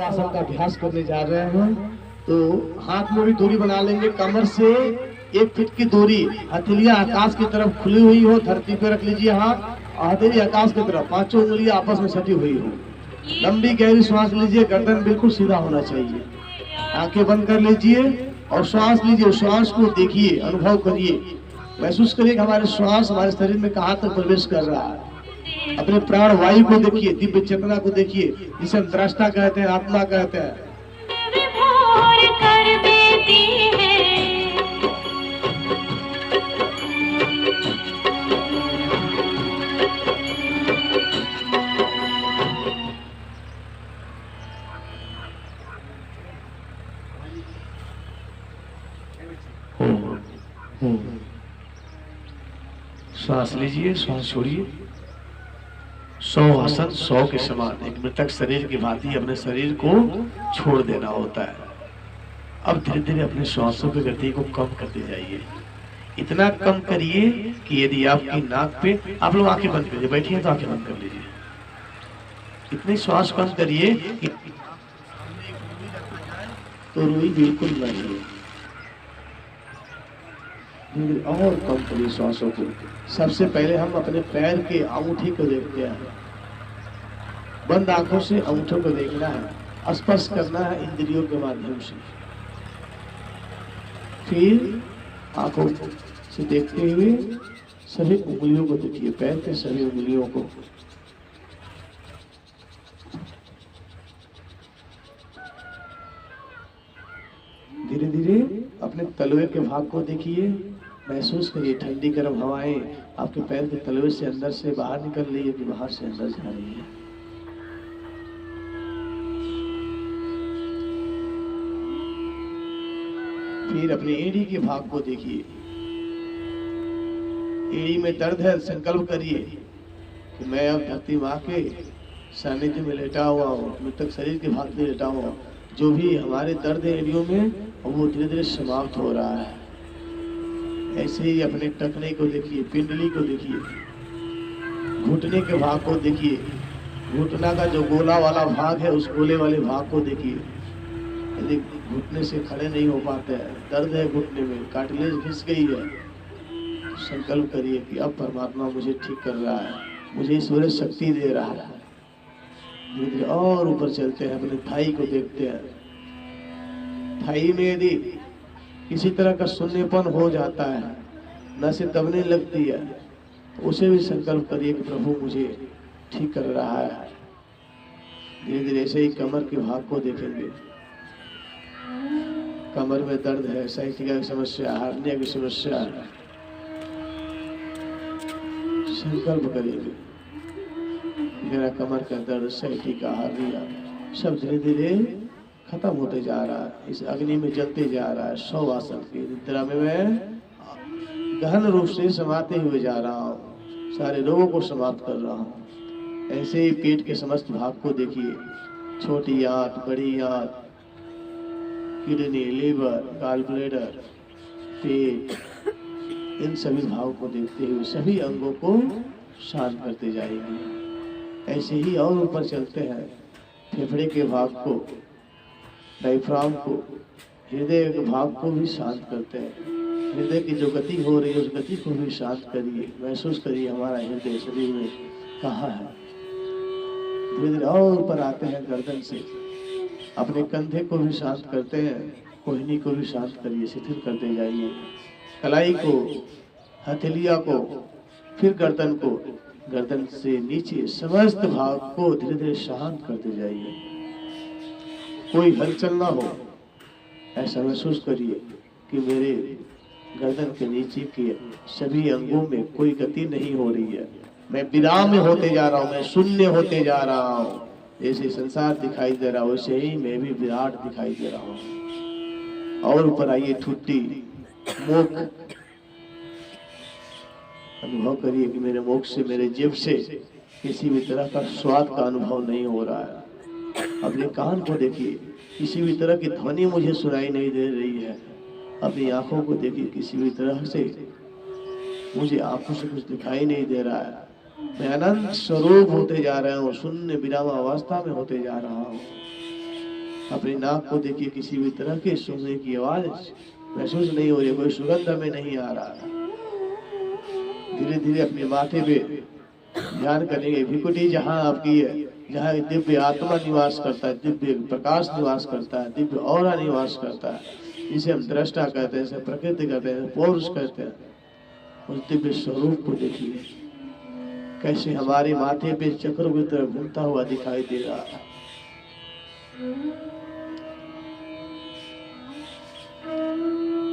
आसन का अभ्यास करने जा रहे हैं। तो हाथ में भी दूरी बना लेंगे, कमर से 1 फीट की दूरी, हथेलियां आकाश की तरफ खुली हुई हो, धरती पे रख लीजिए हाथ, और हथेली आकाश की तरफ, 5 उंगलियां आपस में सटी हुई हो। लंबी गहरी श्वास लीजिए, गर्दन बिल्कुल सीधा होना चाहिए। आंखें बंद कर लीजिए और श्वास लीजिए। श्वास को देखिए, अनुभव करिए, महसूस करिए कि हमारे श्वास हमारे शरीर में कहाँ तक प्रवेश कर रहा है। अपने प्राण वायु को देखिए, दिव्य चेतना को देखिए, जिसे हम दृष्टा कहते हैं, आत्मा कहते हैं। कर देती है। श्वास लीजिए, श्वास छोड़िए। 100 आसन 100 के समान, एक मृतक शरीर की भांति अपने शरीर को छोड़ देना होता है। अब धीरे धीरे अपने श्वासों की गति को कम करते जाइए। इतना कम करिए कि यदि आपकी नाक पे, आप लोग आंखें बंद करिए, बैठिए तो आंखें बंद कर लीजिए। इतनी श्वास कम करिए कि तो रुई बिल्कुल नहीं है। और कम करिए श्वासों को। सबसे पहले हम अपने पैर के अंगूठी को देखते हैं। बंद आंखों से अंगूठों को देखना है, स्पर्श करना है इंद्रियों के माध्यम से। फिर आंखों से देखते हुए सभी उंगलियों को देखिए, पैर के सभी उंगलियों को। धीरे धीरे अपने तलवे के भाग को देखिए, महसूस करिए ठंडी गर्म हवाएं आपके पैर के तलवे से अंदर से बाहर निकल रही है कि बाहर से अंदर जा रही है। फिर अपनी एड़ी के भाग को देखिए। एड़ी में दर्द है, संकल्प करिए कि मैं अब धरती माँ के सानिध्य में लेटा हुआ हूँ, मृतक शरीर के भाग में लेटा हुआ हूँ। जो भी हमारे दर्द है एड़ियों में, वो धीरे धीरे समाप्त हो रहा है। ऐसे ही अपने टखने को देखिए, पिंडली को देखिए, घुटने के भाग को देखिए। घुटना का जो गोला वाला भाग है, उस गोले वाले भाग को देखिए। यदि घुटने से खड़े नहीं हो पाते हैं, दर्द है घुटने में, कार्टिलेज घिस गई है, संकल्प करिए कि अब परमात्मा मुझे ठीक कर रहा है, मुझे ईश्वर शक्ति दे रहा है। धीरे धीरे और ऊपर चलते हैं, अपने थाई को देखते हैं। थाई में यदि किसी तरह का शून्यपन हो जाता है, नसें दबने लगती है, तो उसे भी संकल्प करिए कि प्रभु मुझे ठीक कर रहा है। धीरे धीरे ऐसे ही कमर के भाग को देखेंगे। कमर में दर्द है, साइटिका की समस्या, हार्निया की समस्या है, संकल्प करिए मेरा कमर का दर्द, साइटिका, हार्निया सब धीरे धीरे खत्म होते जा रहा है, इस अग्नि में जलते जा रहा है। 100 आसन की निद्रा में मैं गहन रूप से समाते हुए जा रहा हूँ, सारे रोगों को समाप्त कर रहा हूँ। ऐसे ही पेट के समस्त भाग को देखिए, छोटी आंत, बड़ी आंत, किडनी, लीवर, गॉल ब्लैडर, पेट, इन सभी भावों को देखते हुए सभी अंगों को शांत करते जाएंगे। ऐसे ही और ऊपर चलते हैं, फेफड़े के भाग को, डायफ्राम को, हृदय के भाग को भी शांत करते हैं। हृदय की जो गति हो रही है, उस गति को भी शांत करिए, महसूस करिए हमारा हृदय शरीर में कहाँ है। धीरे धीरे और ऊपर आते हैं, गर्दन से अपने कंधे को भी शांत करते हैं, कोहनी को भी शांत करिए, शिथिल करते जाइए, कलाई को, हथेलिया को, फिर गर्दन को, गर्दन से नीचे समस्त भाग को धीरे धीरे शांत करते जाइए। कोई हलचल ना हो, ऐसा महसूस करिए कि मेरे गर्दन के नीचे के सभी अंगों में कोई गति नहीं हो रही है, मैं विराम में होते जा रहा हूँ, मैं शून्य होते जा रहा हूँ। जैसे संसार दिखाई दे रहा है, वैसे ही मैं भी विराट दिखाई दे रहा हूँ। और ऊपर आइए, ठुड्डी, मुख, अनुभव करिए कि मेरे मुख से, मेरे जीभ से किसी भी तरह का स्वाद का अनुभव नहीं हो रहा है। अपने कान को देखिए, किसी भी तरह की ध्वनि मुझे सुनाई नहीं दे रही है। अपनी आंखों को देखिए, किसी भी तरह से मुझे आंखों से कुछ दिखाई नहीं दे रहा है। मैं अनंत स्वरूप होते जा रहा हूँ, शून्य विराम अवस्था में होते जा रहा हूँ। अपनी नाक को देखिए, किसी भी तरह के सूंघने की आवाज महसूस नहीं हो रही, कोई सुगंध हमें नहीं आ रहा। धीरे धीरे अपने माथे पे ध्यान करेंगे। भृकुटी जहाँ आपकी है, जहाँ दिव्य आत्मा निवास करता है, दिव्य प्रकाश निवास करता है, दिव्य ऑरा निवास करता है, जिसे हम दृष्टा कहते हैं, जिसे प्रकृति कहते हैं, पौरुष कहते हैं, उस दिव्य स्वरूप को देखिए कैसे हमारे माथे पे चक्र की तरह घूमता हुआ दिखाई दे रहा है।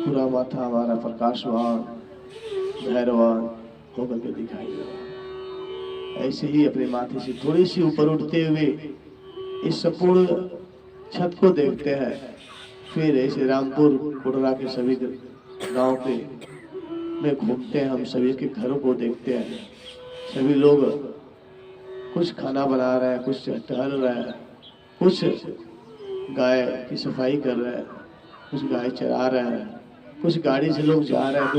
पूरा माथा हमारा प्रकाशवान भैरवान होकर के दिखाई दे रहा है। ऐसे ही अपने माथे से थोड़ी सी ऊपर उठते हुए इस संपूर्ण छत को देखते हैं। फिर ऐसे रामपुर कुड़रा के सभी गांव के में घूमते हैं, हम सभी के घरों को देखते हैं। सभी लोग कुछ खाना बना रहे हैं, कुछ टहल रहे हैं, कुछ गाय की सफाई कर रहे हैं, कुछ गाय चरा रहे हैं, कुछ गाड़ी से लोग जा रहे हैं,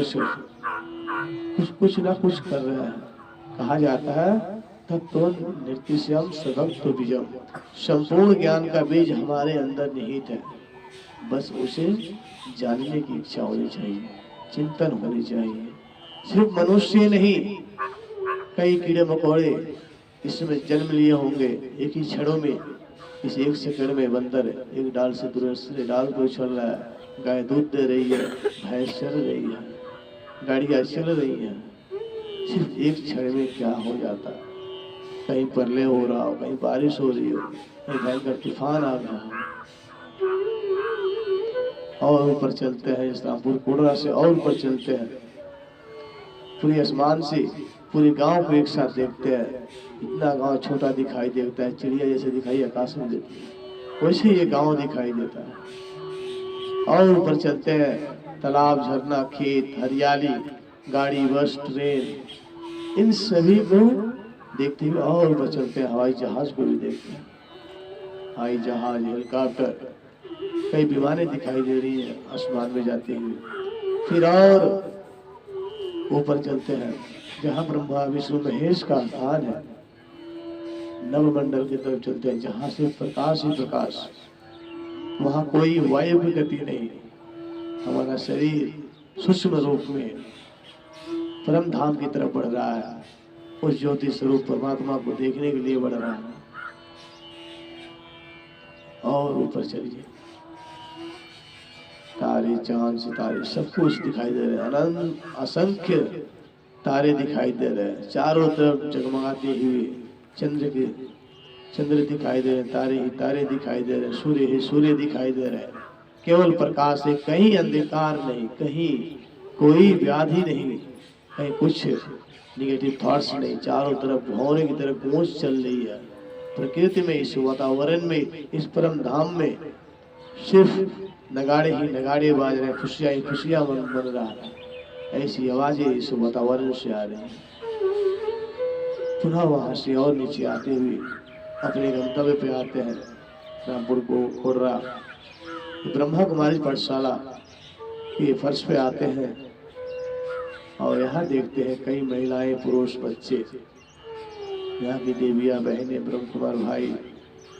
कुछ ना कुछ कर रहे हैं। कहा जाता है तत्व निर्तिशयम सदत्व बीजम, संपूर्ण ज्ञान का बीज हमारे अंदर निहित है, बस उसे जानने की इच्छा होनी चाहिए, चिंतन होनी चाहिए। सिर्फ मनुष्य नहीं, कई कीड़े मकोड़े इसमें जन्म लिए होंगे। एक ही क्षणों में, इस एक सेकंड में बंदर एक डाल से दूसरे डाल को उछल रहा है, गाय दूध दे रही है, भैंस चल रही है, गाड़ियां चल रही है। सिर्फ एक क्षण में क्या हो जाता है, कहीं प्रलय हो रहा हो, कहीं बारिश हो रही हो, कहीं भयंकर तूफान आ गया हो। और ऊपर चलते हैं, इस्लामपुर कोडरा से और ऊपर चलते हैं, पूरे आसमान से पूरे गांव को एक साथ देखते हैं। इतना गांव छोटा दिखाई देता है, चिड़िया जैसे दिखाई आकाश में देती है, वैसे ये गांव दिखाई देता है। और ऊपर चलते हैं, तालाब, झरना, खेत, हरियाली, गाड़ी, बस, ट्रेन, इन सभी को देखते हुए और ऊपर चलते हैं, हवाई जहाज को भी देखते हैं। हवाई जहाज, हेलीकॉप्टर, कई विमानें दिखाई दे रही हैं आसमान में जाती हुई। फिर और ऊपर चलते हैं, जहाँ ब्रह्मा विष्णु महेश का स्थान है, नवमंडल की तरफ चलते हैं, जहाँ से प्रकाश ही प्रकाश, वहाँ कोई वायु की गति नहीं। हमारा शरीर सूक्ष्म रूप में परम धाम की तरफ बढ़ रहा है, उस ज्योति स्वरूप परमात्मा को देखने के लिए बढ़ रहा है। और ऊपर चलिए, तारे, चांद, सितारे सब कुछ दिखाई दे रहे हैं, अनंत असंख्य तारे दिखाई दे रहे हैं, चारों तरफ जगमगाते हुए चंद्र दिखाई दे रहे हैं, तारे ही तारे दिखाई दे रहे हैं, सूर्य ही सूर्य दिखाई दे रहे हैं। केवल प्रकाश है, कहीं अंधकार नहीं, कहीं कोई व्याधि नहीं, कहीं कुछ निगेटिव थॉट्स नहीं, चारों तरफ भौरे की तरफ गूंज चल रही है। प्रकृति में, इस वातावरण में, इस परम धाम में सिर्फ नगाड़े ही नगाड़े बाज रहे, खुशियां ही खुशियां बन रहा है। ऐसी आवाजें इस वातावरण से आ रही हैं। पुनः वहां से और नीचे आते हुए अपने गंतव्य पे आते हैं, रामपुर को कोडरा ब्रह्मा कुमारी पाठशाला के फर्श पे आते हैं। और यहाँ देखते हैं कई महिलाएं, पुरुष, बच्चे, यहाँ की देवियां, बहनें, ब्रह्म कुमार भाई,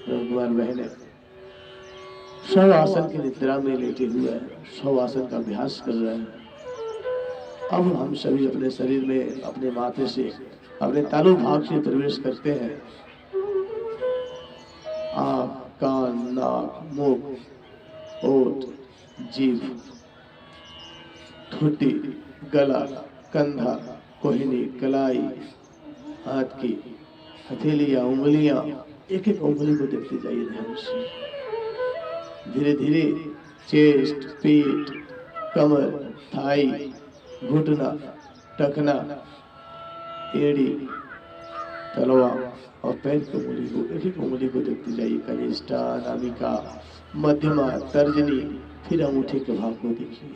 ब्रह्म कुमार बहनें सब आसन की निद्रा में लेटे हुए हैं, सब आसन का अभ्यास कर रहे हैं। अब हम सभी अपने शरीर में, अपने माथे से, अपने तालु भाग से प्रवेश करते हैं। आँख, कान, नाक, मुख, ओठ, जीभ, ठुड्डी, गला, कंधा, कोहनी, कलाई, हाथ की हथेलियां, उंगलियां, एक एक उंगली को देखते जाइए ध्यान से। धीरे धीरे चेस्ट, पीठ, कमर, थाई, घुटना, टखना, एड़ी, तलवा और पैर की उंगली को, एक एक उंगली को देखते जाइए। कनिष्ठा, नामिका, मध्यमा, तर्जनी, फिर अंगूठे के भाग को देखिए।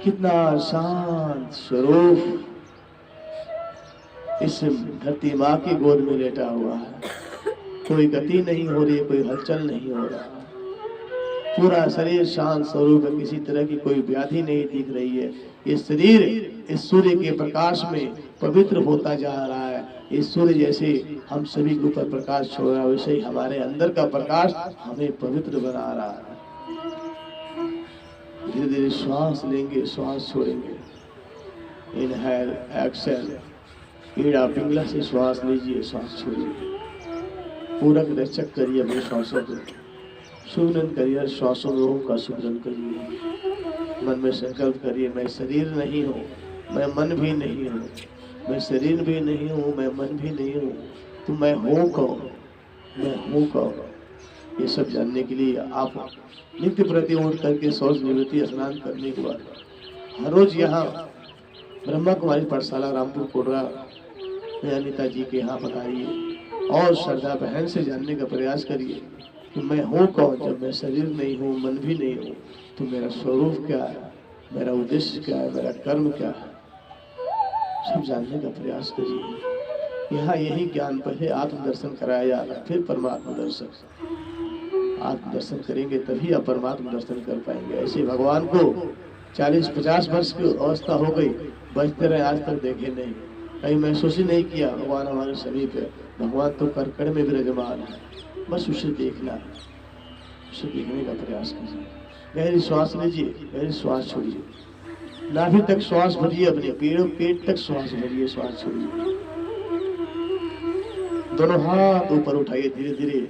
कितना शांत स्वरूप इस धरती माँ की गोद में लेटा हुआ है। कोई गति नहीं हो रही है, कोई हलचल नहीं हो रहा, पूरा शरीर शांत स्वरूप है, किसी तरह की कोई व्याधि नहीं दिख रही है। ये शरीर इस सूर्य के प्रकाश में पवित्र होता जा रहा है, इस सूर्य जैसे हम सभी के ऊपर प्रकाश छोड़ रहा है, वैसे ही हमारे अंदर का प्रकाश हमें पवित्र बना रहा है। धीरे धीरे श्वास लेंगे, श्वास छोड़ेंगे। इनहेल, एक्सेल, ईड़ा पिंगला से श्वास लीजिए, श्वास छोड़िए। पूरक रक्षक करिए अपने श्वासों को, सुमरन करिए, श्वासों में ओम का सुमरन करिए। मन में संकल्प करिए, मैं शरीर नहीं हूँ, मैं मन भी नहीं हूँ, मैं शरीर भी नहीं हूँ, मैं मन भी नहीं हूँ, तो मैं हूँ कौन, मैं हूँ कौन। ये सब जानने के लिए आप नित्य प्रति उठ करके शौच निवृत्ति स्नान करने के बाद हर रोज यहाँ ब्रह्मा कुमारी पाठशाला रामपुर कोडरा में अनिता जी के यहाँ पधारिए और श्रद्धा बहन से जानने का प्रयास करिए कि मैं हूँ कौन। जब मैं शरीर नहीं हूँ, मन भी नहीं हूँ, तो मेरा स्वरूप क्या है, मेरा उद्देश्य क्या है, मेरा कर्म क्या है, सब जानने का प्रयास करिए। यहाँ यही ज्ञान, पहले आत्मदर्शन कराया जाता है, फिर परमात्मा दर्शन। आत्मदर्शन करेंगे तभी आप परमात्मा दर्शन कर पाएंगे। ऐसे भगवान को 40-50 वर्ष की अवस्था हो गई, बचते रहे, आज तक देखे नहीं, कहीं महसूस ही नहीं किया भगवान हमारे समीप है। भगवान तो करकड़ में विराजमान है, बस उसे देखना है, उसे देखने का प्रयास कीजिए। गहरी श्वास लीजिए, गहरी श्वास छोड़िए, नाभि तक श्वास भरिए, अपने पेट तक श्वास भरिए, श्वास छोड़िए। दोनों हाथ ऊपर उठाइए धीरे धीरे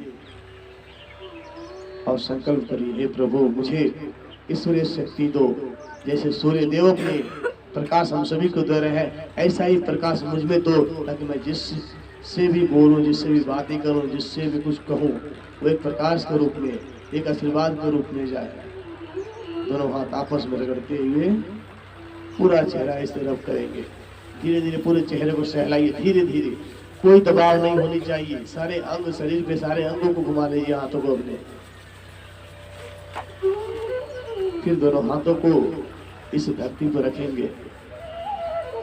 और संकल्प करिए, हे प्रभु मुझे ईश्वरीय शक्ति दो। जैसे सूर्य देव अपने प्रकाश हम सभी को दे रहे हैं, ऐसा ही प्रकाश मुझ में दो, ताकि मैं जिससे भी बोलूं, जिससे भी बातें करूं, जिससे भी कुछ कहूं, वो एक प्रकाश के रूप में, एक आशीर्वाद के रूप में जाए। दोनों हाथ आपस में रगड़ते हुए पूरा चेहरा इस तरफ करेंगे। धीरे धीरे पूरे चेहरे को सहलाइए, धीरे धीरे, कोई दबाव नहीं होनी चाहिए। सारे अंग, शरीर पे सारे अंगों को घुमा लीजिए, हाथों को अपने। फिर दोनों हाथों को इस धरती पर रखेंगे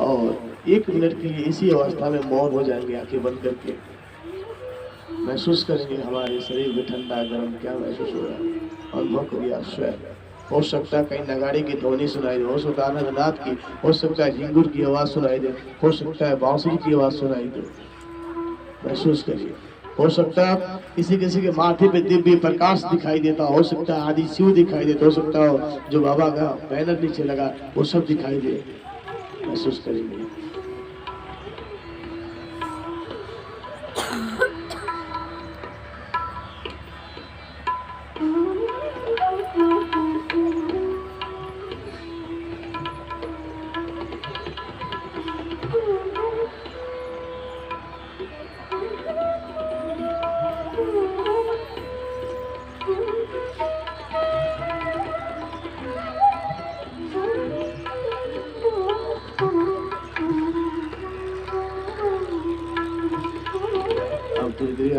और 1 मिनट के लिए इसी अवस्था में मौन हो जाएंगे, आंखें बंद करके। महसूस करेंगे हमारे शरीर में ठंडा गर्म क्या महसूस हो रहा है, अनुभव करिए आप स्वयं। हो सकता है कहीं नगाड़े की ध्वनि सुनाई दे, हो सकता है आनंदनाथ की, हो सकता है झिंगुर की आवाज सुनाई दे, हो सकता है बांसुरी की आवाज सुनाई दे। महसूस करिए। हो सकता है किसी किसी के माथे पे दिव्य प्रकाश दिखाई देता, हो सकता है आदि शिव दिखाई देता, हो सकता है जो बाबा का बैनर नीचे लगा वो सब दिखाई दे। महसूस करेंगे।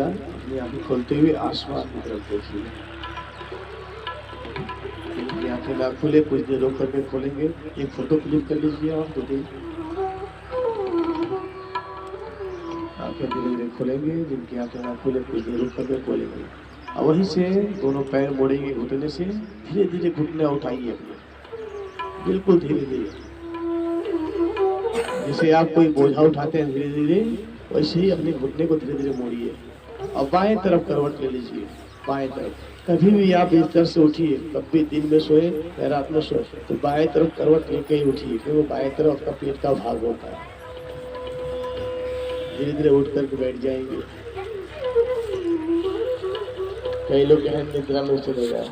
अपनी आंखें खोलते हुए आसमान की तरफ देखिए। आंखें ना खुले, कुछ देर रोक करके खोलेंगे। एक फोटो क्लिक कर लीजिए आप तो आंखें धीरे धीरे खोलेंगे। जिनकी आंखें ना खुले, कुछ देर रोक करके खोलेंगे। अब वहीं से दोनों पैर मोड़ेंगे, घुटने से धीरे धीरे घुटने उठाइए अपने, बिल्कुल धीरे धीरे। जैसे आप कोई बोझा उठाते हैं धीरे धीरे, वैसे ही अपने घुटने को धीरे धीरे मोड़िए और बाएं तरफ करवट ले लीजिए। बाएं तरफ कभी भी आप इस तरह से उठिए, कभी दिन में सोए या रात में सोए तो बाएं तरफ करवट लेके ही उठिए, क्योंकि वो बाएं तरफ आपका पेट का भाग होता है। धीरे धीरे उठ करके बैठ जाएंगे। कई लोग गहन निद्रा में चले जाए।